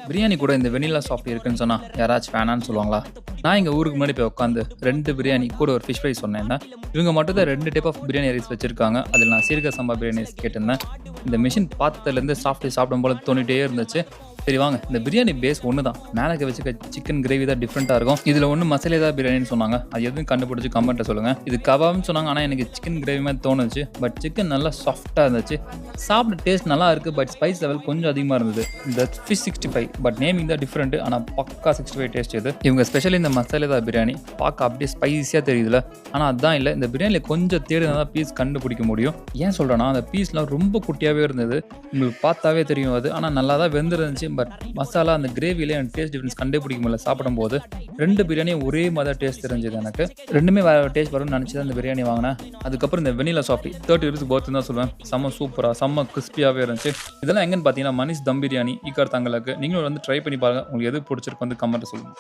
பிரியாணி கூட இந்த vanilla soft இருக்குன்னு சொன்னா யாராச்சும் வேணான்னு சொல்லுவாங்களா? நான் எங்க ஊருக்கு முன்னாடி போய் உட்காந்து 2 பிரியாணி கூட ஒரு ஃபிஷ் ஃப்ரை சொன்னேன்னா, இவங்க மட்டும் தான் 2 டைப் ஆஃப் பிரியாணி ரைஸ் வச்சிருக்காங்க. அதில் நான் சீரக சம்பா பிரியாணி ரைஸ் கேட்டிருந்தேன். இந்த மிஷின் பார்த்ததுலேருந்து சாப்பிடும் போல தோணிட்டே இருந்துச்சு. சரி வாங்க, இந்த பிரியாணி பேஸ் ஒன்று தான். மேலே வச்சுக்க சிக்கன் கிரேவி தான் டிஃப்ரெண்ட்டாக இருக்கும். இதில் ஒன்று மசாலேதா பிரியாணின்னு சொன்னாங்க. அது எதுவும் கண்டுபிடிச்சி கமெண்ட்டை சொல்லுங்கள். இது கபாப்னு சொன்னாங்க, ஆனால் எனக்கு சிக்கன் கிரேவி மாதிரி தோணுச்சு. பட் சிக்கன் நல்லா சாஃப்டாக இருந்துச்சு. சாப்பிட டேஸ்ட் நல்லா இருக்குது, பட் ஸ்பைஸ் லெவல் கொஞ்சம் அதிகமாக இருந்தது. இந்த ஃபிஷ் 65 பட் நேமிங் தான் டிஃப்ரெண்ட்டு, ஆனால் பக்கா 65 டேஸ்ட் இது. இவங்க ஸ்பெஷலி இந்த மசாலேதா பிரியாணி பார்க்க அப்படியே ஸ்பைஸியாக தெரியுதுல, ஆனால் அதுதான் இல்லை. இந்த பிரியாணியில் கொஞ்சம் தேடினா தான் பீஸ் கண்டுபிடிக்க முடியும். ஏன் சொல்கிறேன்னா, அந்த பீஸ்லாம் ரொம்ப குட்டியாகவே இருந்தது. உங்களுக்கு பார்த்தாவே தெரியும் அது, ஆனால் நல்லா தான் வெந்துருந்துச்சு. பட் மசாலா அந்த கிரேவியில எனக்கு டேஸ்ட் டிஃபரன்ஸ் கண்டுபிடிக்க முடியல. சாப்பிடும்போது 2 பிரியாணியும் ஒரே மாதிரி டேஸ்ட் தெரிஞ்சது எனக்கு. ரெண்டுமே வேற டேஸ்ட் வரும்னு நினச்சி தான் இந்த பிரியாணி வாங்கினேன். அதுக்கப்புறம் இந்த வெனிலா சாஃப்ட் 30 rupees போத்து தான் சொல்லுவேன். செம்ம சூப்பராக செம்ம கிறிஸ்பியாகவே இருந்துச்சு. இதெல்லாம் எங்கன்னு பார்த்தீங்கன்னா மனிஷ் தம் பிரியாணி ஈக்கார் தங்களுக்கு. நீங்களும் வந்து ட்ரை பண்ணி பாருங்கள். உங்களுக்கு எது பிடிச்சிருக்கு வந்து கமெண்ட்டை சொல்லுங்கள்.